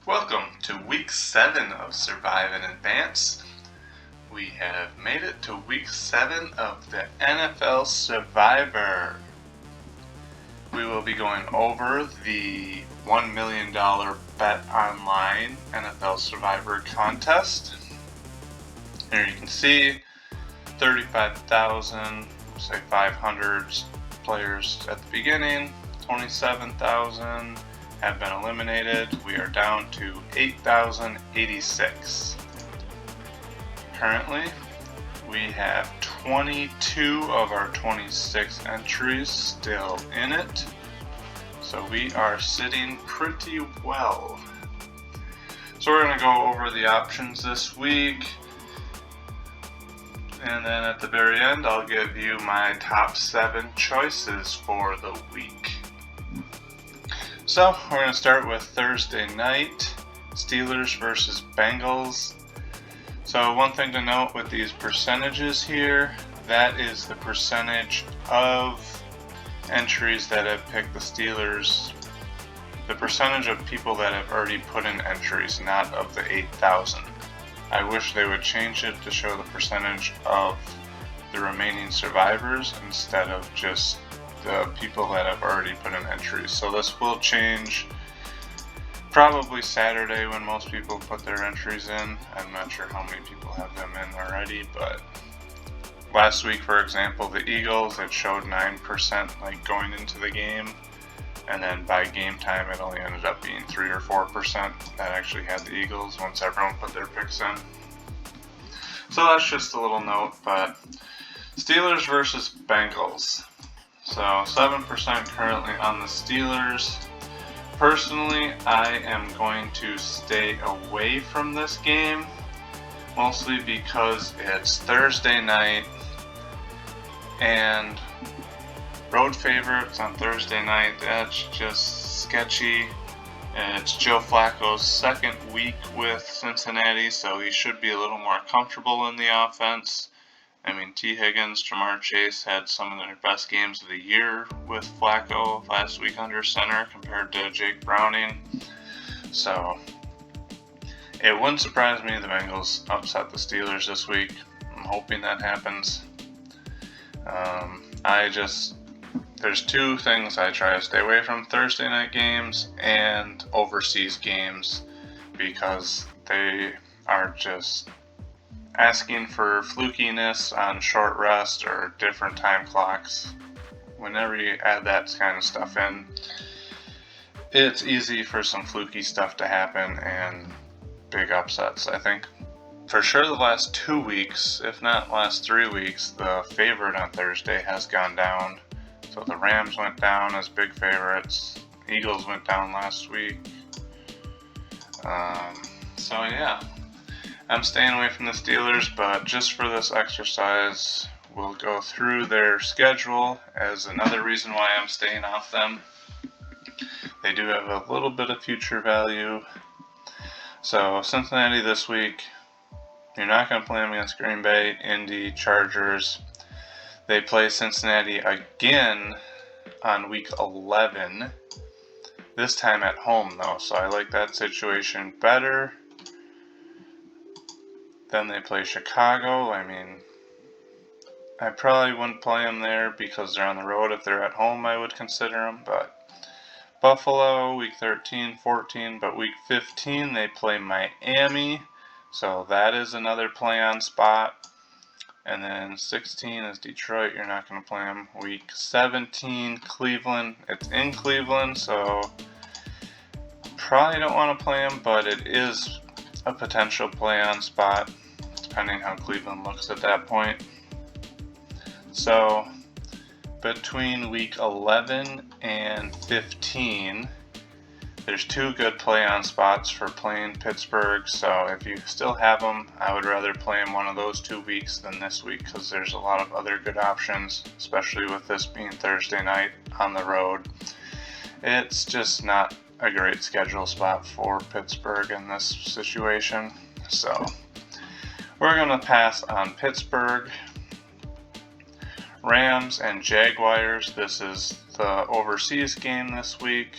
Welcome to week 7 of Survive and Advance. We have made it to week 7 of the NFL Survivor. We will be going over the $1 million Bet Online NFL Survivor contest. Here you can see 35,000, say 500 players at the beginning, 27,000 have been eliminated. We are down to 8,086. Currently, we have 22 of our 26 entries still in it. So we are sitting pretty well. So we're going to go over the options this week. And then at the very end, I'll give you my top 7 choices for the week. So we're going to start with Thursday night, Steelers versus Bengals. So one thing to note with these percentages here, that is the percentage of entries that have picked the Steelers, the percentage of people that have already put in entries, not of the 8,000. I wish they would change it to show the percentage of the remaining survivors instead of just the people that have already put in entries. So this will change probably Saturday when most people put their entries in. I'm not sure how many people have them in already, but last week, for example, the Eagles, it showed 9% like going into the game, and then by game time it only ended up being 3 or 4% that actually had the Eagles once everyone put their picks in. So that's just a little note. But Steelers versus Bengals. So 7% currently on the Steelers. Personally, I am going to stay away from this game, mostly because it's Thursday night and road favorites on Thursday night, that's just sketchy. It's Joe Flacco's second week with Cincinnati, so he should be a little more comfortable in the offense. I mean, T. Higgins, Jamar Chase had some of their best games of the year with Flacco last week under center compared to Jake Browning. So it wouldn't surprise me if the Bengals upset the Steelers this week. I'm hoping that happens. There's two things I try to stay away from: Thursday night games and overseas games, because they are just asking for flukiness on short rest or different time clocks. Whenever you add that kind of stuff in, it's easy for some fluky stuff to happen and big upsets. I think for sure the last 2 weeks, if not last 3 weeks, the favorite on Thursday has gone down. So the Rams went down as big favorites. Eagles went down last week. So yeah, I'm staying away from the Steelers, but just for this exercise, we'll go through their schedule as another reason why I'm staying off them. They do have a little bit of future value. So Cincinnati this week, you're not going to play them against Green Bay, Indy, Chargers. They play Cincinnati again on week 11, this time at home though, so I like that situation better. Then they play Chicago. I mean, I probably wouldn't play them there because they're on the road. If they're at home, I would consider them. But Buffalo, week 13, 14. But week 15, they play Miami. So that is another play-on spot. And then 16 is Detroit. You're not going to play them. Week 17, Cleveland. It's in Cleveland, so probably don't want to play them, but it is a potential play-on spot, depending how Cleveland looks at that point. So between week 11 and 15, there's 2 good play-on spots for playing Pittsburgh. So if you still have them, I would rather play them one of those 2 weeks than this week, because there's a lot of other good options, especially with this being Thursday night on the road. It's just not a great schedule spot for Pittsburgh in this situation. So we're going to pass on Pittsburgh. Rams and Jaguars. This is the overseas game this week.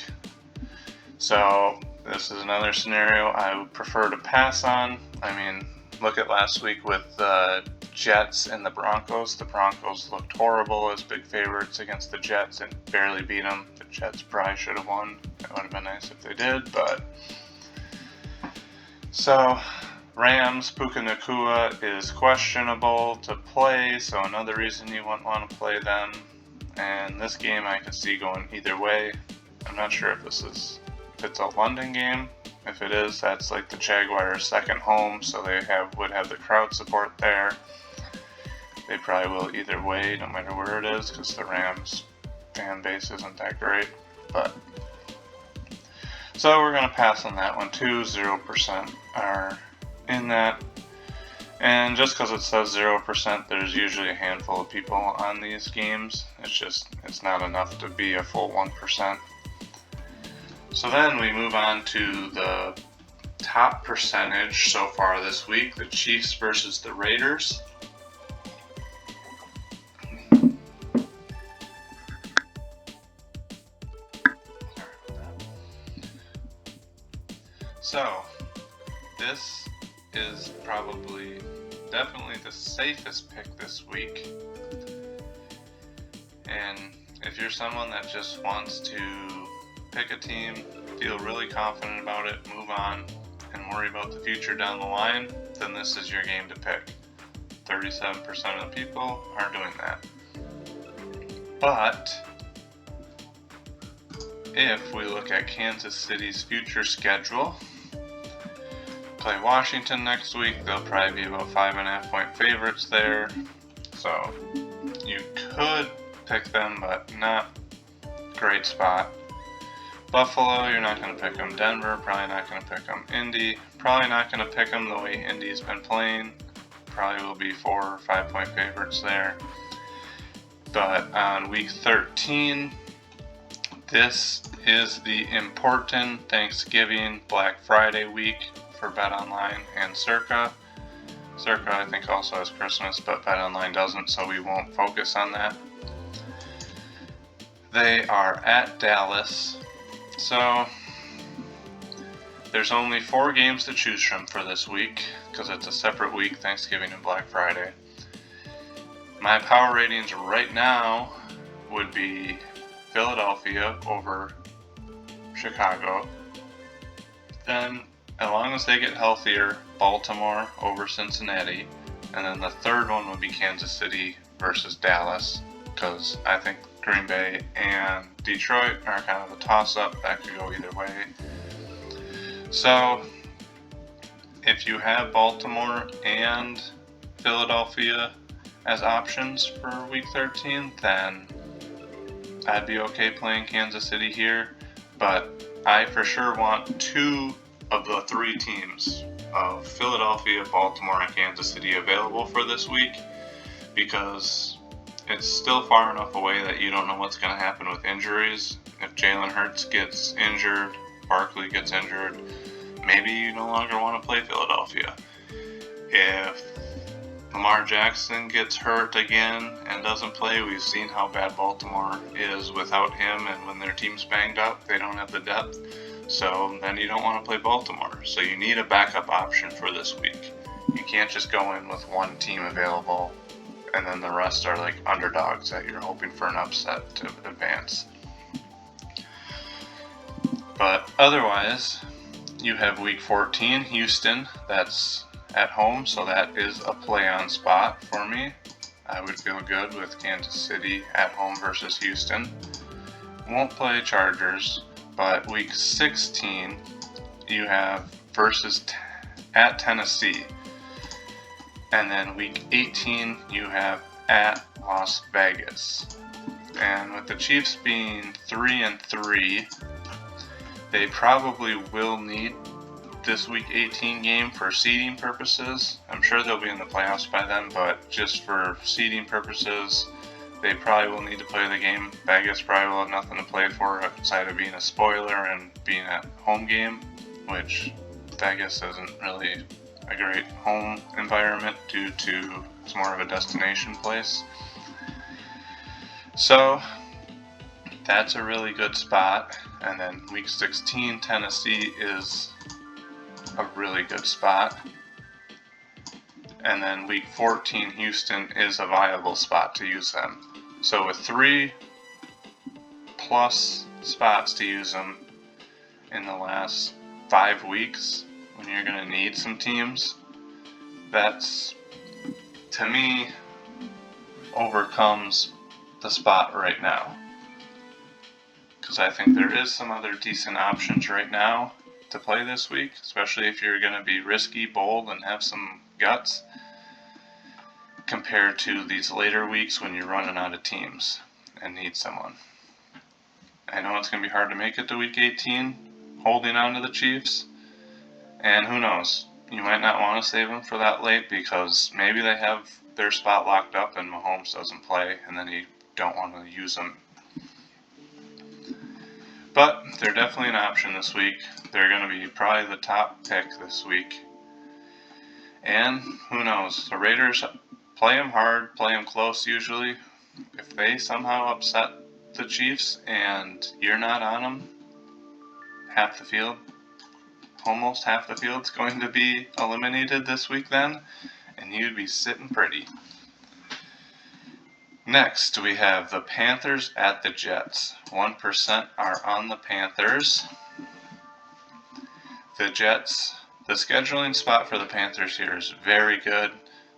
So This is another scenario I would prefer to pass on. I mean, look at last week with the Jets and the Broncos. The Broncos looked horrible as big favorites against the Jets and barely beat them. The Jets probably should have won. It would have been nice if they did, but... So, Rams, Puka Nacua is questionable to play, so another reason you wouldn't want to play them. And this game I could see going either way. I'm not sure if it's a London game. If it is, that's like the Jaguars' second home, so they would have the crowd support there. They probably will either way, no matter where it is, because the Rams fan base isn't that great. But so we're going to pass on that one too. 0% are in that. And just because it says 0%, there's usually a handful of people on these games. It's not enough to be a full 1%. So then we move on to the top percentage so far this week, the Chiefs versus the Raiders. So, this is definitely the safest pick this week. And if you're someone that just wants to pick a team, feel really confident about it, move on, and worry about the future down the line, then this is your game to pick. 37% of the people are doing that. But if we look at Kansas City's future schedule, play Washington next week. They'll probably be about 5.5 point favorites there. So you could pick them, but not great spot. Buffalo, you're not going to pick them. Denver, probably not going to pick them. Indy, probably not going to pick them the way Indy's been playing. Probably will be 4 or 5 point favorites there. But on week 13, this is the important Thanksgiving Black Friday week for BetOnline and Circa. Circa, I think, also has Christmas, but BetOnline doesn't, so we won't focus on that. They are at Dallas. So, there's only 4 games to choose from for this week, because it's a separate week, Thanksgiving and Black Friday. My power ratings right now would be Philadelphia over Chicago. Then, as long as they get healthier, Baltimore over Cincinnati. And then the third one would be Kansas City versus Dallas, because I think Green Bay and Detroit are kind of a toss-up. That could go either way. So, if you have Baltimore and Philadelphia as options for week 13, then I'd be okay playing Kansas City here. But I for sure want 2 of the 3 teams of Philadelphia, Baltimore, and Kansas City available for this week, because it's still far enough away that you don't know what's going to happen with injuries. If Jalen Hurts gets injured, Barkley gets injured, maybe you no longer want to play Philadelphia. If Lamar Jackson gets hurt again and doesn't play, we've seen how bad Baltimore is without him, and when their team's banged up, they don't have the depth. So then you don't want to play Baltimore. So you need a backup option for this week. You can't just go in with one team available and then the rest are like underdogs that you're hoping for an upset to advance. But otherwise, you have week 14, Houston. That's at home, so that is a play-on spot for me. I would feel good with Kansas City at home versus Houston. Won't play Chargers. But week 16, you have at Tennessee. And then week 18, you have at Las Vegas. And with the Chiefs being 3-3, they probably will need this week 18 game for seeding purposes. I'm sure they'll be in the playoffs by then, but just for seeding purposes, they probably will need to play the game. Vegas probably will have nothing to play for outside of being a spoiler and being at home game, which Vegas isn't really a great home environment due to it's more of a destination place. So that's a really good spot. And then week 16, Tennessee is a really good spot. And then week 14, Houston is a viable spot to use them. So with 3+ spots to use them in the last 5 weeks, when you're going to need some teams, that's, to me, overcomes the spot right now. Because I think there is some other decent options right now to play this week, especially if you're going to be risky, bold, and have some guts, compared to these later weeks when you're running out of teams and need someone. I know it's going to be hard to make it to week 18, holding on to the Chiefs, and who knows, you might not want to save them for that late because maybe they have their spot locked up and Mahomes doesn't play, and then you don't want to use them. But they're definitely an option this week. They're going to be probably the top pick this week. And who knows, the Raiders play them hard, play them close usually. If they somehow upset the Chiefs and you're not on them, almost half the field's going to be eliminated this week then, and you'd be sitting pretty. Next, we have the Panthers at the Jets. 1% are on the Panthers. The Jets, the scheduling spot for the Panthers here is very good.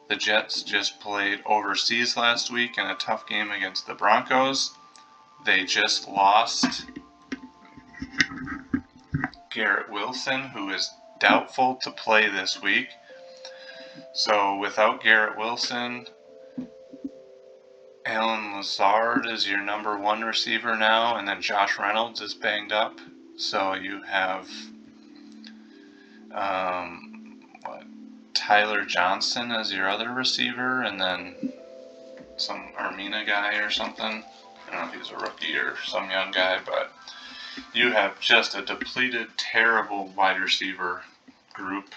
The Jets just played overseas last week in a tough game against the Broncos. They just lost Garrett Wilson, who is doubtful to play this week. So without Garrett Wilson, Allen Lazard is your number 1 receiver now, and then Josh Reynolds is banged up. So you have Tyler Johnson as your other receiver, and then some Armina guy or something. I don't know if he's a rookie or some young guy, but you have just a depleted, terrible wide receiver group.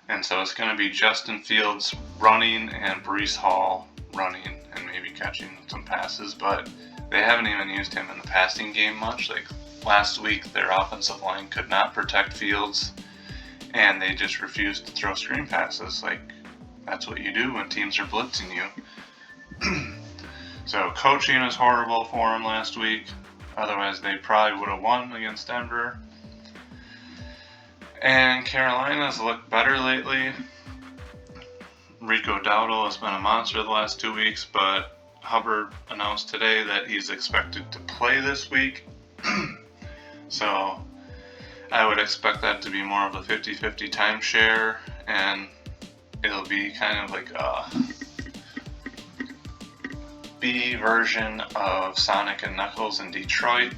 And so it's going to be Justin Fields running and Breece Hall running and maybe catching some passes, but they haven't even used him in the passing game much. Like last week, their offensive line could not protect Fields, and they just refused to throw screen passes. Like, that's what you do when teams are blitzing you. So coaching is horrible for him last week. Otherwise, they probably would have won against Denver. And Carolina's looked better lately. Rico Dowdle has been a monster the last 2 weeks, but Hubbard announced today that he's expected to play this week. So I would expect that to be more of a 50-50 timeshare, and it'll be kind of like a B version of Sonic and Knuckles in Detroit,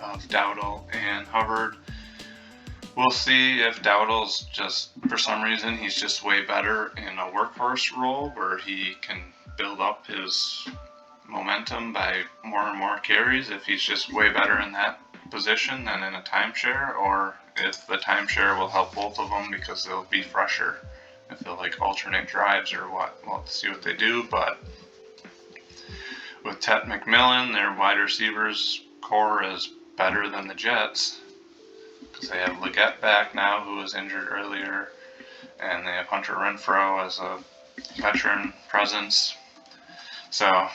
of Dowdle and Hubbard. We'll see if Dowdle's just, for some reason, he's just way better in a workhorse role where he can build up his momentum by more and more carries, if he's just way better in that position than in a timeshare, or if the timeshare will help both of them because they'll be fresher, if they'll like alternate drives or what. We'll have to see what they do, but with Ted McMillan, their wide receivers core is better than the Jets, because they have Leggett back now, who was injured earlier, and they have Hunter Renfrow as a veteran presence. So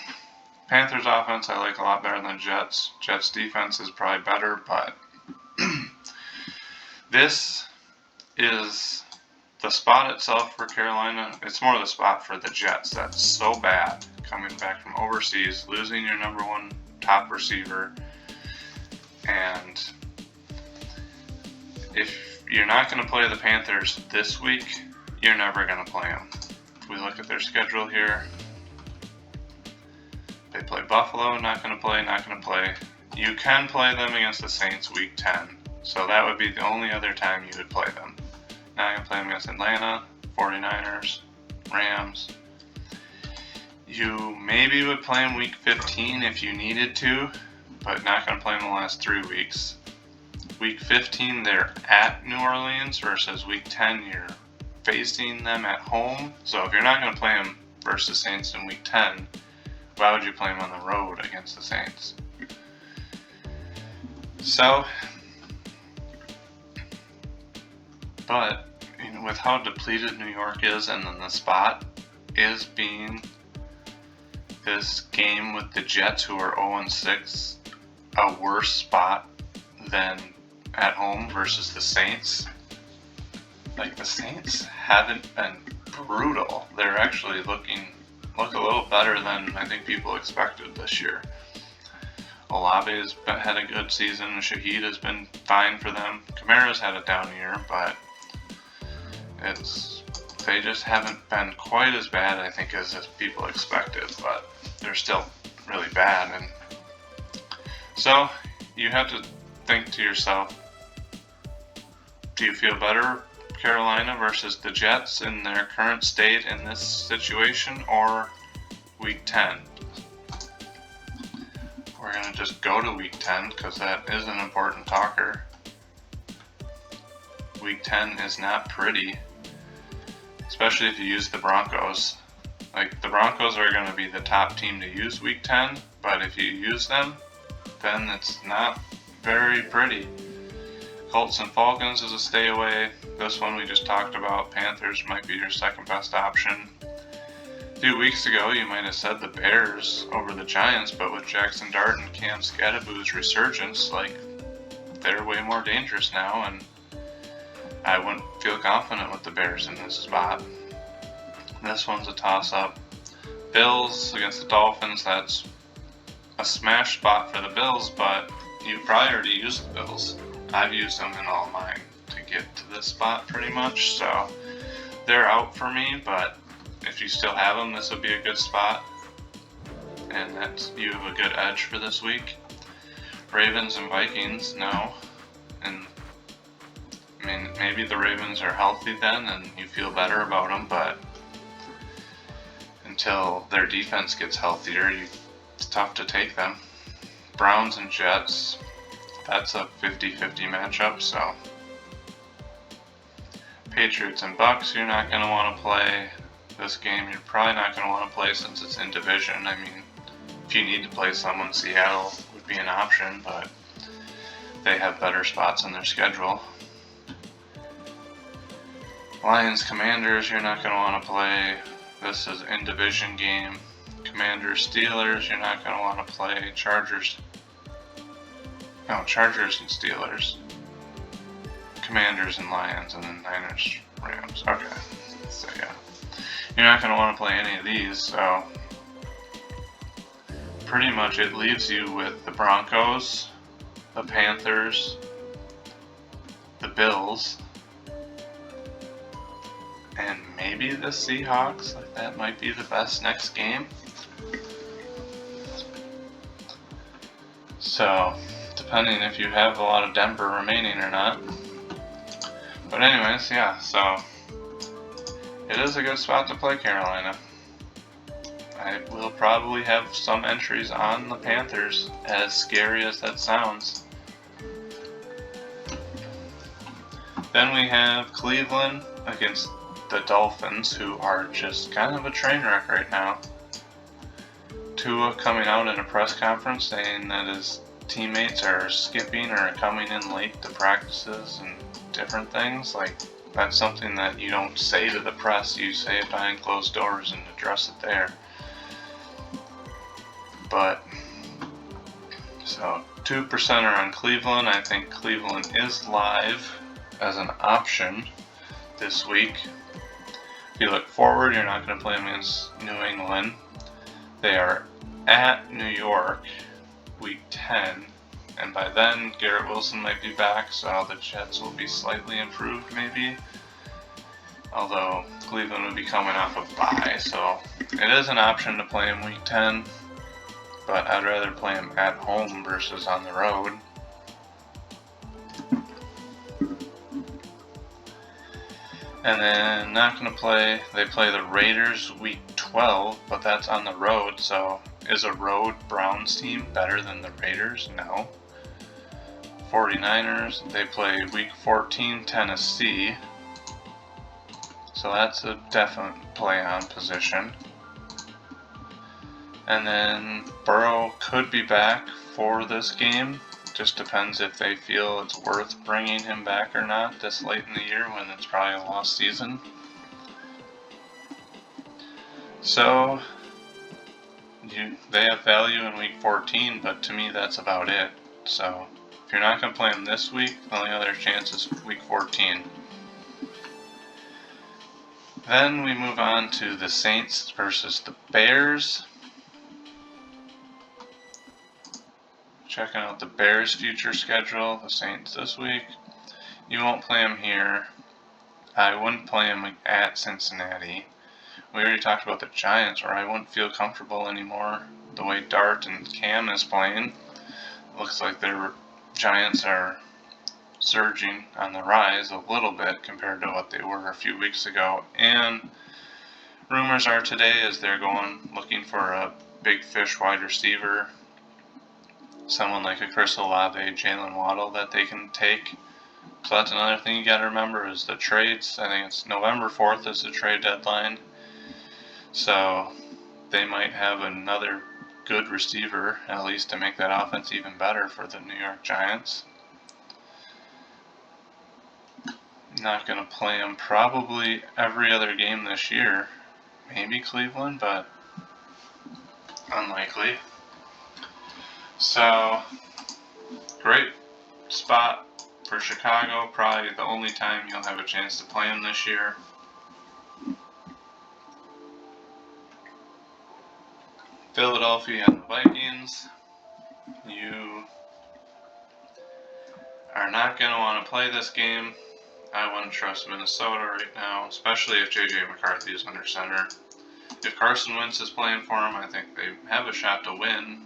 Panthers offense I like a lot better than Jets. Jets defense is probably better, but this is the spot itself for Carolina. It's more the spot for the Jets that's so bad, coming back from overseas, losing your number 1 top receiver, and if you're not going to play the Panthers this week, you're never going to play them. If we look at their schedule here, they play Buffalo, not going to play. You can play them against the Saints week 10, so that would be the only other time you would play them. Now you can play them against Atlanta, 49ers, Rams. You maybe would play them week 15 if you needed to, but not going to play them the last 3 weeks. Week 15, they're at New Orleans, versus week 10, you're facing them at home. So if you're not going to play them versus Saints in week 10, why would you play them on the road against the Saints? So, but with how depleted New York is, and then the spot is being this game with the Jets, who are 0-6, a worse spot than at home versus the Saints. Like, the Saints haven't been brutal. They're actually look a little better than I think people expected this year. Olave's had a good season. Shaheed has been fine for them. Kamara's had a down year, but they just haven't been quite as bad, I think, as people expected. But they're still really bad, and so you have to think to yourself: do you feel better, Carolina versus the Jets in their current state in this situation, or Week 10? We're going to just go to Week 10 because that is an important talker. Week 10 is not pretty, especially if you use the Broncos. Like, the Broncos are going to be the top team to use Week 10, but if you use them, then it's not very pretty. Colts and Falcons is a stay away. This one we just talked about. Panthers might be your second best option. A few weeks ago, you might have said the Bears over the Giants, but with Jackson Dart and Cam Skadaboo's resurgence, like, they're way more dangerous now, and I wouldn't feel confident with the Bears in this spot. This one's a toss-up. Bills against the Dolphins, that's a smash spot for the Bills, but you probably already used the Bills. I've used them in all mine to get to this spot pretty much, so they're out for me, but if you still have them, this would be a good spot, and you have a good edge for this week. Ravens and Vikings, no, and I mean, maybe the Ravens are healthy then and you feel better about them, but until their defense gets healthier, it's tough to take them. Browns and Jets, that's a 50-50 matchup, so Patriots and Bucks, you're not going to want to play. This game you're probably not going to want to play since it's in division. I mean, if you need to play someone, Seattle would be an option, but they have better spots in their schedule. Lions Commanders, you're not going to want to play. This is in division game. Commanders Steelers, you're not going to want to play. Chargers and Steelers. Commanders and Lions, and then Niners Rams. Okay, so yeah, you're not going to want to play any of these, so pretty much it leaves you with the Broncos, the Panthers, the Bills, and maybe the Seahawks. Like, that might be the best next game. So, depending if you have a lot of Denver remaining or not. But anyways, yeah, so it is a good spot to play Carolina. I will probably have some entries on the Panthers, as scary as that sounds. Then we have Cleveland against the Dolphins, who are just kind of a train wreck right now. Tua coming out in a press conference saying that his teammates are skipping or coming in late to practices and different things. Like, that's something that you don't say to the press, you say it behind closed doors and address it there. But, so 2% are on Cleveland. I think Cleveland is live as an option this week. If you look forward, you're not going to play them against New England. They are at New York Week 10, and by then Garrett Wilson might be back, so the Jets will be slightly improved maybe. Although Cleveland would be coming off a bye, so it is an option to play in Week 10, but I'd rather play them at home versus on the road. And then not going to play, they play the Raiders Week 12, but that's on the road, so is a road Browns team better than the Raiders? No. 49ers, they play Week 14 Tennessee, so that's a definite play on position. And then Burrow could be back for this game Just depends if they feel it's worth bringing him back or not this late in the year when it's probably a lost season. So they have value in week 14, but to me that's about it. So if you're not going to play them this week, the only other chance is week 14. Then we move on to the Saints versus the Bears. Checking out the Bears' future schedule, the Saints this week. You won't play them here. I wouldn't play them at Cincinnati. We already talked about the Giants, where I wouldn't feel comfortable anymore. The way Dart and Cam is playing, looks like their Giants are surging on the rise a little bit compared to what they were a few weeks ago. And rumors are today is they're looking for a big fish wide receiver, someone like a Chris Olave, Jalen Waddle that they can take. So that's another thing you got to remember is the trades. I think it's November 4th is the trade deadline. So they might have another good receiver, at least to make that offense even better for the New York Giants. Not going to play them probably every other game this year. Maybe Cleveland, but unlikely. So, great spot for Chicago. Probably the only time you'll have a chance to play them this year. Philadelphia and the Vikings. You are not going to want to play this game. I wouldn't trust Minnesota right now, especially if J.J. McCarthy is under center. If Carson Wentz is playing for him, I think they have a shot to win.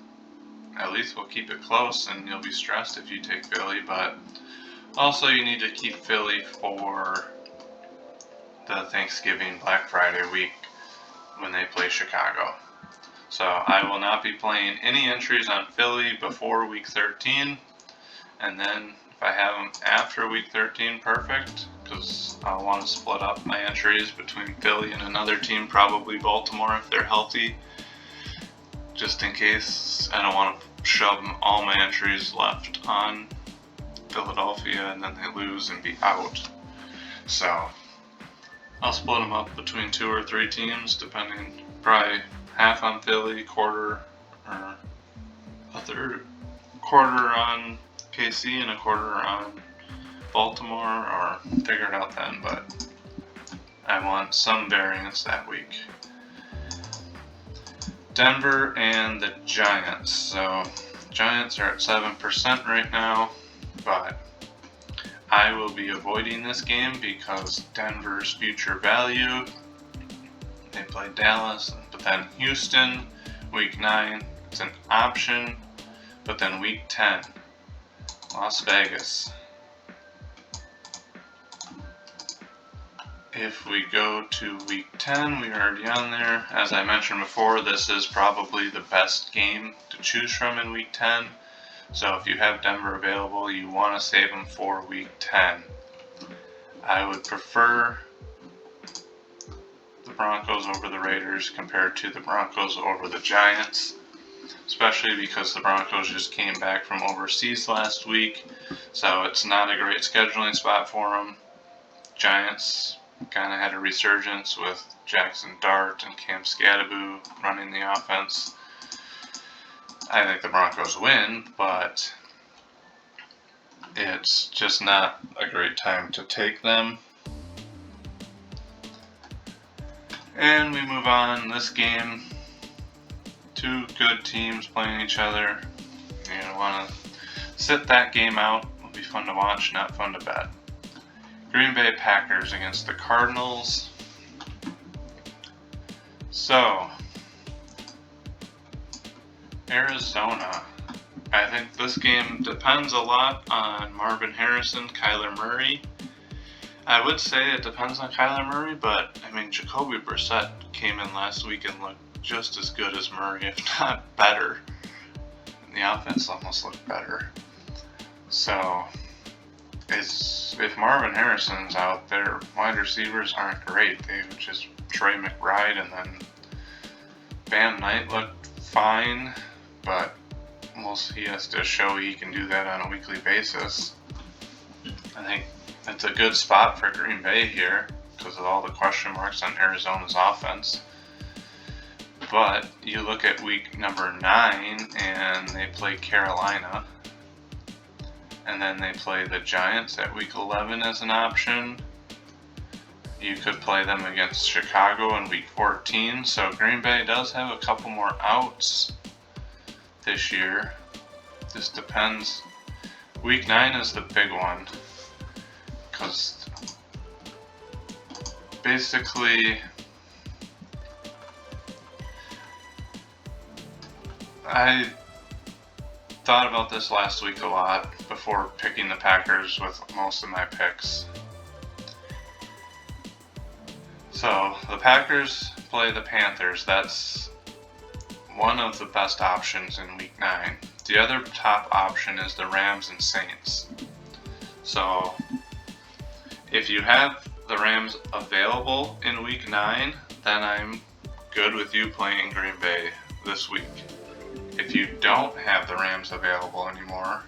At least we'll keep it close, and you'll be stressed if you take Philly. But also, you need to keep Philly for the Thanksgiving Black Friday week when they play Chicago. So I will not be playing any entries on Philly before week 13, and then if I have them after week 13, perfect, because I'll want to split up my entries between Philly and another team, probably Baltimore if they're healthy, just in case. I don't want to shove all my entries left on Philadelphia and then they lose and be out. So I'll split them up between 2 or 3 teams, depending, probably half on Philly, quarter or a third quarter on KC and a quarter on Baltimore, or figure it out then, but I want some variance that week. Denver and the Giants. So Giants are at 7% right now, but I will be avoiding this game because Denver's future value. They play Dallas, but then Houston, week 9, it's an option, but then week 10, Las Vegas. If we go to week 10, we're already on there. As I mentioned before, this is probably the best game to choose from in week 10. So if you have Denver available, you want to save them for week 10. I would prefer the Broncos over the Raiders compared to the Broncos over the Giants, especially because the Broncos just came back from overseas last week, so it's not a great scheduling spot for them. Giants kind of had a resurgence with Jackson Dart and Cam Scadaboo running the offense. I think the Broncos win, but it's just not a great time to take them. And we move on. This game, 2 good teams playing each other. You want to sit that game out. It'll be fun to watch, not fun to bet. Green Bay Packers against the Cardinals. So, Arizona. I think this game depends a lot on Marvin Harrison, Kyler Murray. I would say it depends on Kyler Murray, but I mean, Jacoby Brissett came in last week and looked just as good as Murray, if not better. And the offense almost looked better. So, if Marvin Harrison's out, their wide receivers aren't great. They just Trey McBride, and then Van Knight looked fine, but he has to show he can do that on a weekly basis. I think it's a good spot for Green Bay here because of all the question marks on Arizona's offense. But you look at week number 9 and they play Carolina. And then they play the Giants at week 11 as an option. You could play them against Chicago in week 14. So Green Bay does have a couple more outs this year. This depends. Week 9 is the big one. Because basically, I thought about this last week a lot before picking the Packers with most of my picks. So the Packers play the Panthers. That's one of the best options in week 9. The other top option is the Rams and Saints. So if you have the Rams available in week 9, then I'm good with you playing Green Bay this week. If you don't have the Rams available anymore,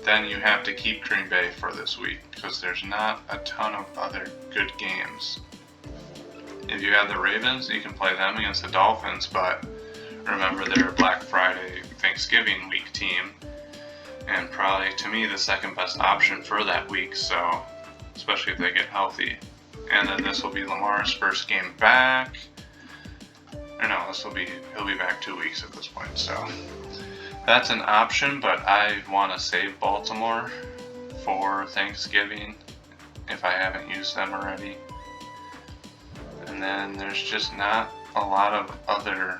then you have to keep Green Bay for this week because there's not a ton of other good games. If you have the Ravens, you can play them against the Dolphins, but remember they're a Black Friday, Thanksgiving week team, and probably, to me, the second best option for that week, so especially if they get healthy. And then this will be Lamar's first game back. Or no, he'll be back 2 weeks at this point, so that's an option, but I want to save Baltimore for Thanksgiving if I haven't used them already. And then there's just not a lot of other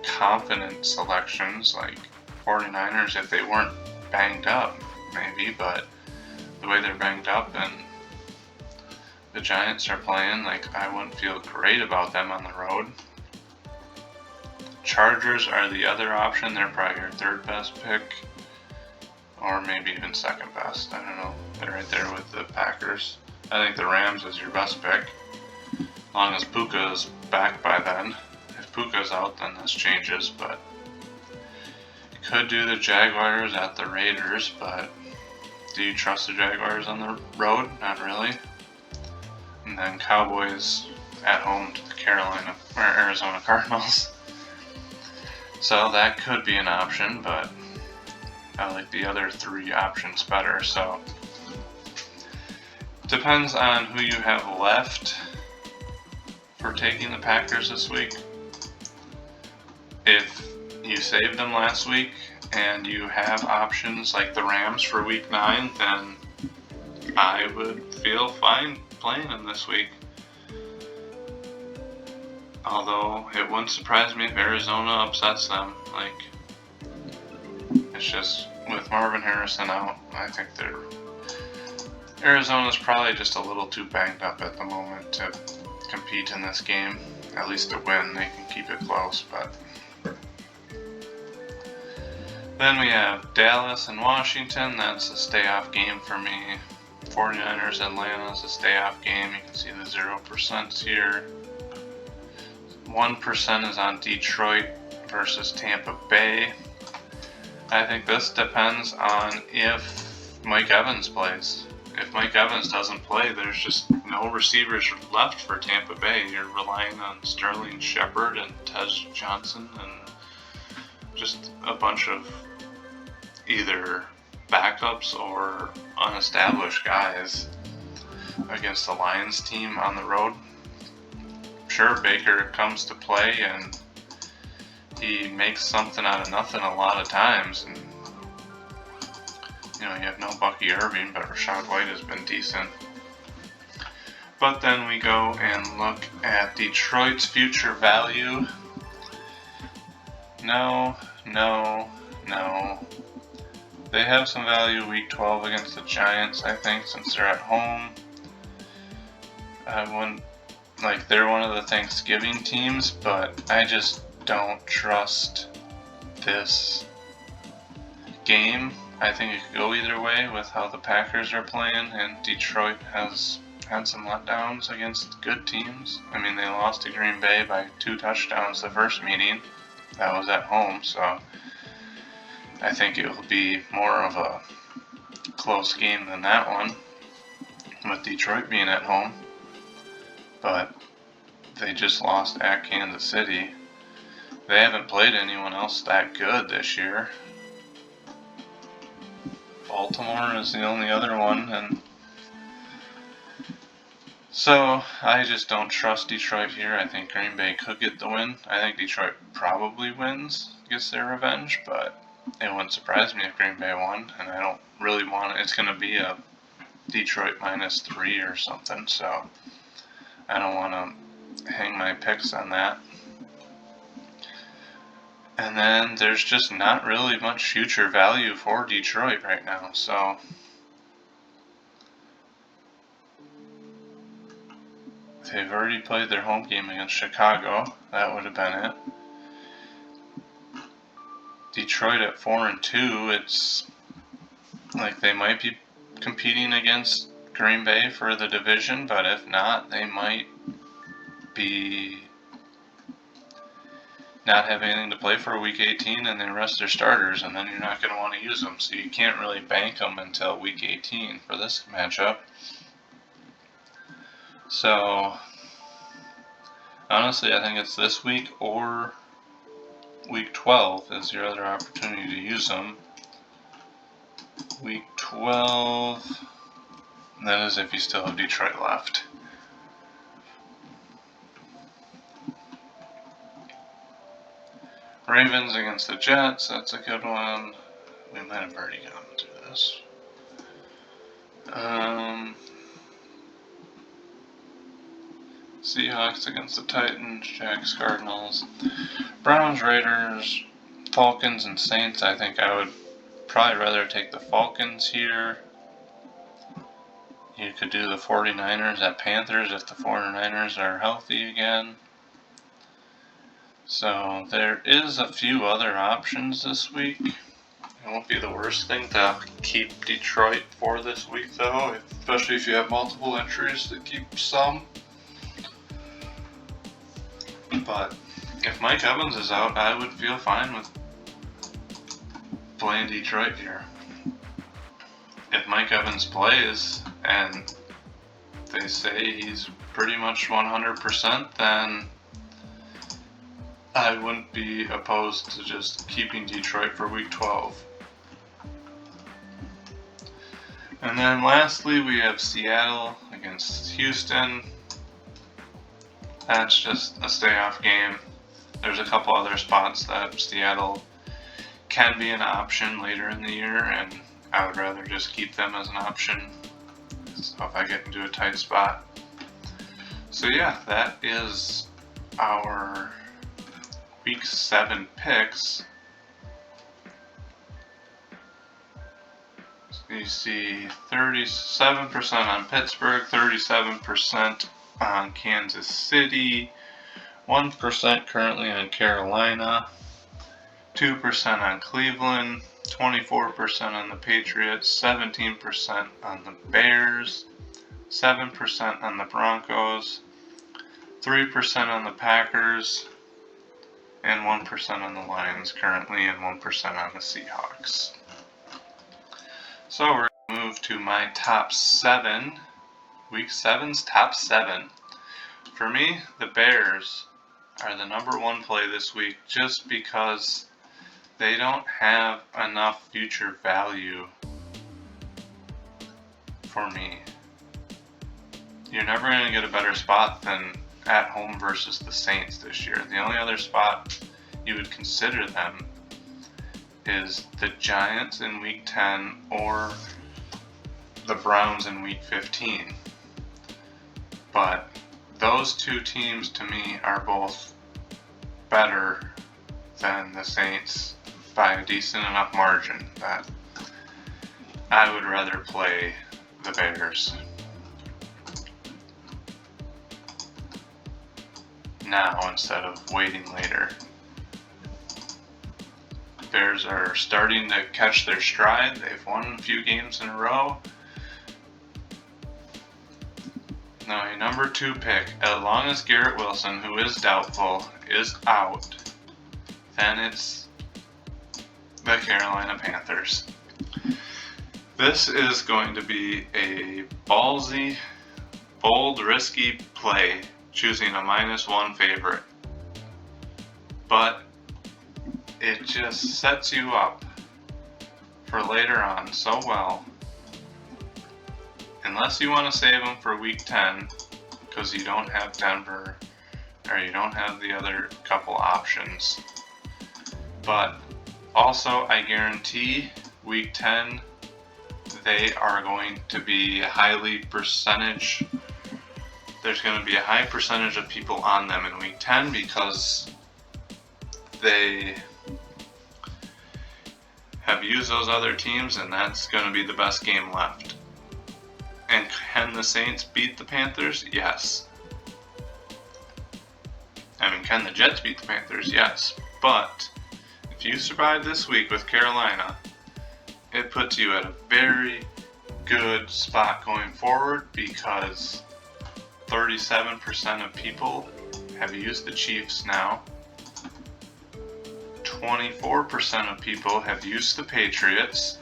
confident selections, like 49ers if they weren't banged up, maybe, but the way they're banged up and the Giants are playing, like, I wouldn't feel great about them on the road. Chargers are the other option. They're probably your third best pick, or maybe even second best. I don't know. They're right there with the Packers. I think the Rams is your best pick, as long as Puka is back by then. If Puka's out, then this changes, but you could do the Jaguars at the Raiders, but do you trust the Jaguars on the road? Not really. And then Cowboys at home to the Arizona Cardinals. So that could be an option, but I like the other 3 options better. So depends on who you have left for taking the Packers this week. If you saved them last week and you have options like the Rams for week 9, then I would feel fine playing them this week. Although it wouldn't surprise me if Arizona upsets them. Like, it's just with Marvin Harrison out, I think Arizona's probably just a little too banged up at the moment to compete in this game. At least to win, they can keep it close, but then we have Dallas and Washington. That's a stay-off game for me. 49ers Atlanta is a stay-off game. You can see the 0% here. 1% is on Detroit versus Tampa Bay. I think this depends on if Mike Evans plays. If Mike Evans doesn't play, there's just no receivers left for Tampa Bay. You're relying on Sterling Shepard and Tez Johnson and just a bunch of either backups or unestablished guys against the Lions team on the road. Sure, Baker comes to play and he makes something out of nothing a lot of times, and you have no Bucky Irving, but Rashad White has been decent. But then we go and look at Detroit's future value. No. They have some value week 12 against the Giants, I think, since they're at home. They're one of the Thanksgiving teams, but I just don't trust this game. I think it could go either way with how the Packers are playing, and Detroit has had some letdowns against good teams. I mean, they lost to Green Bay by 2 touchdowns the first meeting. That was at home, so I think it will be more of a close game than that one, with Detroit being at home. But they just lost at Kansas City. They haven't played anyone else that good this year. Baltimore is the only other one, and so I just don't trust Detroit here. I think Green Bay could get the win. I think Detroit probably wins, gets their revenge, but it wouldn't surprise me if Green Bay won, and I don't really want it. It's going to be a Detroit -3 or something, so I don't want to hang my picks on that. And then there's just not really much future value for Detroit right now, so they've already played their home game against Chicago. That would have been it. Detroit at 4-2, it's like they might be competing against Green Bay for the division, but if not, they might be not have anything to play for week 18 and they rest their starters, and then you're not going to want to use them, so you can't really bank them until week 18 for this matchup. So honestly, I think it's this week or week 12 is your other opportunity to use them. Week 12, that is if you still have Detroit left. Ravens against the Jets, that's a good one. We might have already gone through this. Seahawks against the Titans, Jags, Cardinals, Browns, Raiders, Falcons, and Saints. I think I would probably rather take the Falcons here. You could do the 49ers at Panthers if the 49ers are healthy again. So there is a few other options this week. It won't be the worst thing to keep Detroit for this week, though, especially if you have multiple entries to keep some. But if Mike Evans is out, I would feel fine with playing Detroit here. If Mike Evans plays and they say he's pretty much 100%, then I wouldn't be opposed to just keeping Detroit for week 12. And then lastly, we have Seattle against Houston. That's just a stay-off game. There's a couple other spots that Seattle can be an option later in the year, and I would rather just keep them as an option so if I get into a tight spot. So yeah, that is our Week 7 picks. So you see 37% on Pittsburgh, 37% on Kansas City, 1% currently on Carolina, 2% on Cleveland, 24% on the Patriots, 17% on the Bears, 7% on the Broncos, 3% on the Packers, and 1% on the Lions currently, and 1% on the Seahawks. So we're going to move to my top 7. Week 7's top 7. For me, the Bears are the number 1 play this week just because they don't have enough future value for me. You're never going to get a better spot than at home versus the Saints this year. The only other spot you would consider them is the Giants in week 10 or the Browns in week 15. But those two teams to me are both better than the Saints by a decent enough margin that I would rather play the Bears now instead of waiting later. Bears are starting to catch their stride. They've won a few games in a row. Now, a number 2 pick, as long as Garrett Wilson, who is doubtful, is out, then the Carolina Panthers. This is going to be a ballsy, bold, risky play, choosing a -1 favorite. But it just sets you up for later on so well. Unless you want to save them for week 10, because you don't have Denver, or you don't have the other couple options. But also, I guarantee week 10, they are going to be there's going to be a high percentage of people on them in week 10 because they have used those other teams, and that's going to be the best game left. And can the Saints beat the Panthers? Yes. I mean, can the Jets beat the Panthers? Yes. But if you survive this week with Carolina, it puts you at a very good spot going forward because 37% of people have used the Chiefs now. 24% of people have used the Patriots,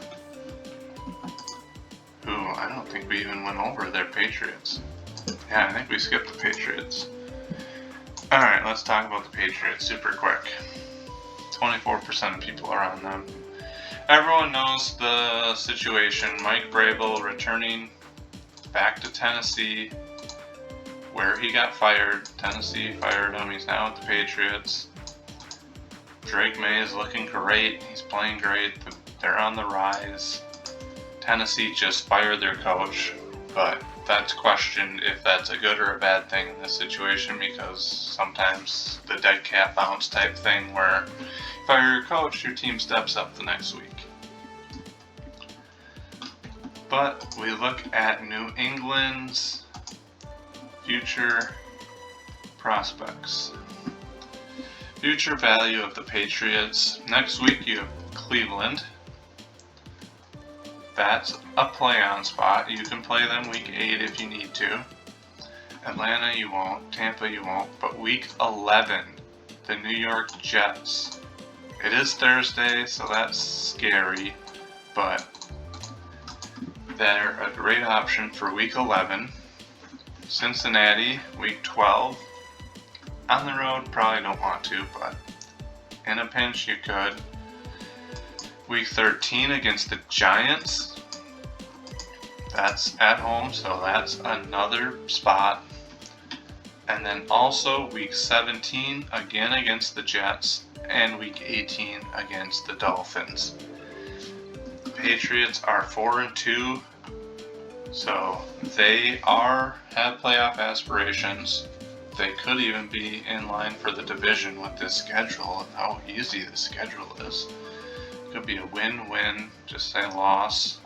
who I don't think we even went over their Patriots. Yeah, I think we skipped the Patriots. Alright, let's talk about the Patriots super quick. 24% of people are on them. Everyone knows the situation. Mike Vrabel returning back to Tennessee, where he got fired. Tennessee fired him. He's now with the Patriots. Drake May is looking great. He's playing great. They're on the rise. Tennessee just fired their coach, but that's questioned if that's a good or a bad thing in this situation, because sometimes the dead cat bounce type thing where you fire your coach, your team steps up the next week. But we look at New England's future prospects. Future value of the Patriots. Next week you have Cleveland. That's a play-on spot. You can play them week 8 if you need to. Atlanta you won't. Tampa you won't. But week 11, the New York Jets. It is Thursday, so that's scary. But they're a great option for week 11. Cincinnati, week 12. On the road, probably don't want to, but in a pinch you could. Week 13 against the Giants. That's at home, so that's another spot. And then also week 17 again against the Jets, and week 18 against the Dolphins. The Patriots are 4-2, so they have playoff aspirations. They could even be in line for the division with this schedule and how easy the schedule is. It could be a win-win, just say loss.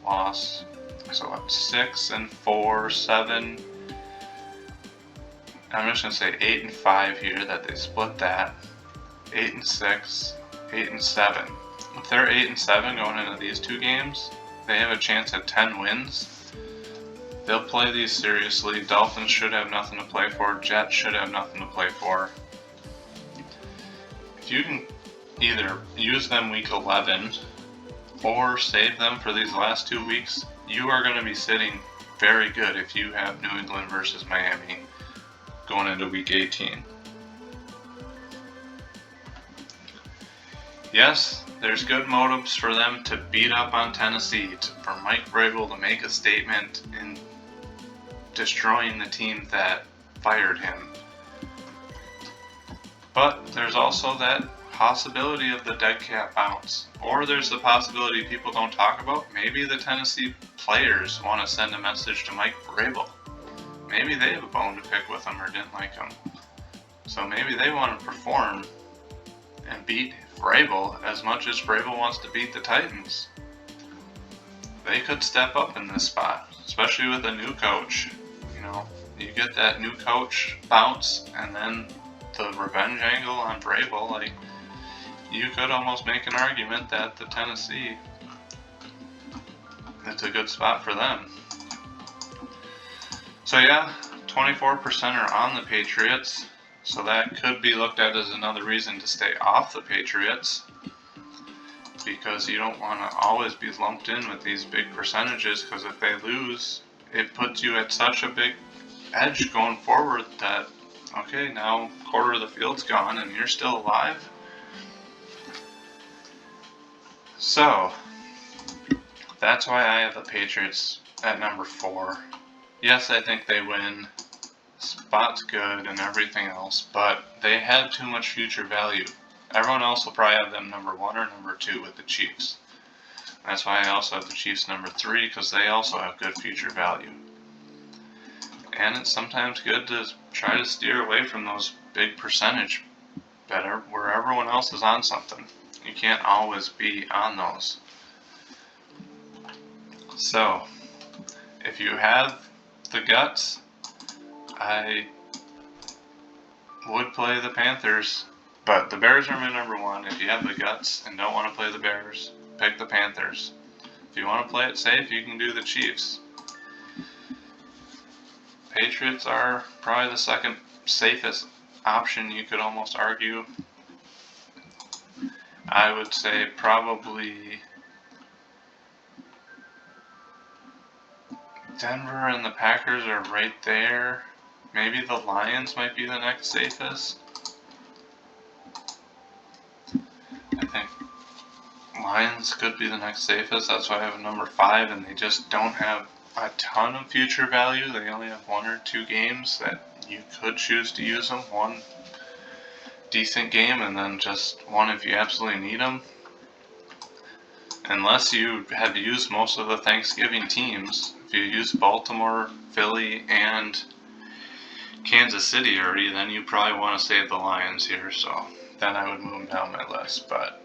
So what, 6-4, 7. I'm just gonna say 8-5 here, that they split that. 8-6, 8-7. If they're 8-7 going into these two games, they have a chance at 10 wins. They'll play these seriously. Dolphins should have nothing to play for. Jets should have nothing to play for. If you can either use them week 11 or save them for these last 2 weeks, you are going to be sitting very good if you have New England versus Miami going into week 18. Yes, there's good motives for them to beat up on Tennessee, for Mike Vrabel to make a statement in destroying the team that fired him. But there's also that possibility of the dead cat bounce. Or there's the possibility people don't talk about. Maybe the Tennessee players want to send a message to Mike Vrabel. Maybe they have a bone to pick with him or didn't like him. So maybe they want to perform and beat Vrabel as much as Vrabel wants to beat the Titans. They could step up in this spot, especially with a new coach. You get that new coach bounce and then the revenge angle on Vrabel. You could almost make an argument that the Tennessee, it's a good spot for them. So yeah, 24% are on the Patriots, so that could be looked at as another reason to stay off the Patriots. because you don't want to always be lumped in with these big percentages, because if they lose, it puts you at such a big edge going forward that, okay, now a quarter of the field's gone and you're still alive. So that's why I have the Patriots at number 4. Yes, I think they win. Spot's good and everything else, but they have too much future value. Everyone else will probably have them number 1 or number 2 with the Chiefs. That's why I also have the Chiefs number 3, because they also have good future value. And it's sometimes good to try to steer away from those big percentage better where everyone else is on something. You can't always be on those. So, if you have the guts, I would play the Panthers, but the Bears are my number 1. If you have the guts and don't want to play the Bears, pick the Panthers. If you want to play it safe, you can do the Chiefs. Patriots are probably the second safest option, you could almost argue. I would say probably Denver and the Packers are right there. Maybe the Lions might be the next safest. I think Lions could be the next safest. That's why I have number 5, and they just don't have a ton of future value. They only have 1 or 2 games that you could choose to use them. 1 decent game and then just 1 if you absolutely need them. Unless you have used most of the Thanksgiving teams. If you use Baltimore, Philly, and Kansas City already, then you probably want to save the Lions here. So then I would move them down my list. But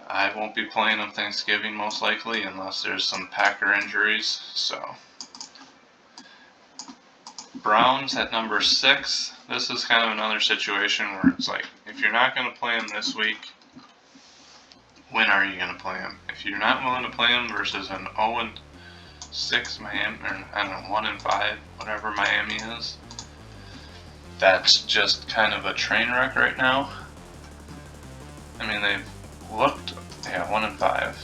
I won't be playing them Thanksgiving most likely unless there's some Packer injuries. So Browns at number 6. This is kind of another situation where it's like, if you're not going to play them this week, when are you going to play them? If you're not willing to play them versus an 0-6 Miami, or I don't know, 1-5, whatever Miami is, that's just kind of a train wreck right now. I mean, they've looked, 1-5.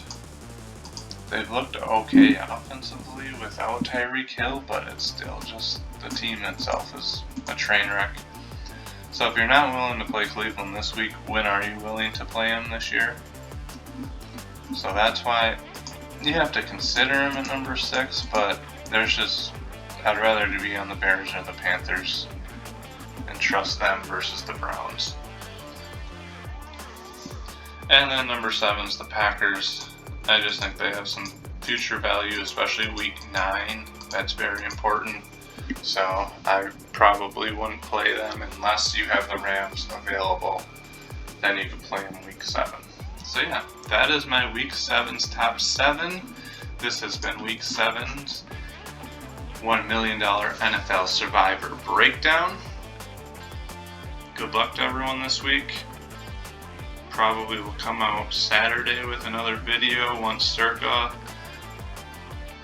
They've looked okay offensively without Tyreek Hill, but it's still just the team itself is a train wreck. So if you're not willing to play Cleveland this week, when are you willing to play them this year? So that's why you have to consider them at number 6, but there's just, I'd rather to be on the Bears or the Panthers and trust them versus the Browns. And then number 7 is the Packers. I just think they have some future value, especially week 9. That's very important. So I probably wouldn't play them unless you have the Rams available. Then you can play them week 7. So yeah, that is my week 7's top 7. This has been week 7's $1 Million NFL Survivor Breakdown. Good luck to everyone this week. Probably will come out Saturday with another video once Circa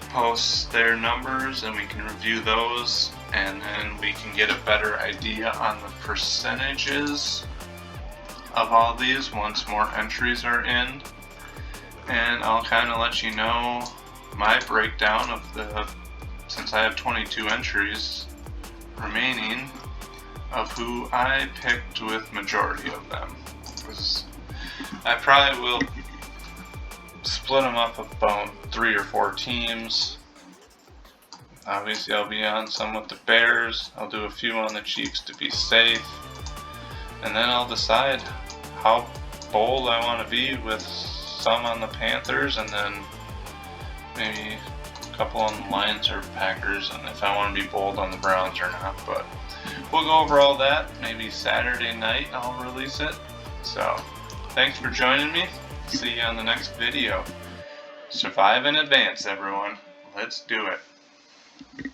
posts their numbers and we can review those, and then we can get a better idea on the percentages of all these once more entries are in. And I'll kind of let you know my breakdown of since I have 22 entries remaining, of who I picked with majority of them. I probably will split them up about 3 or 4 teams. Obviously I'll be on some with the Bears, I'll do a few on the Chiefs to be safe, and then I'll decide how bold I want to be with some on the Panthers, and then maybe a couple on the Lions or Packers, and if I want to be bold on the Browns or not. But we'll go over all that. Maybe Saturday night I'll release it. So thanks for joining me. See you on the next video. Survive in advance, everyone. Let's do it.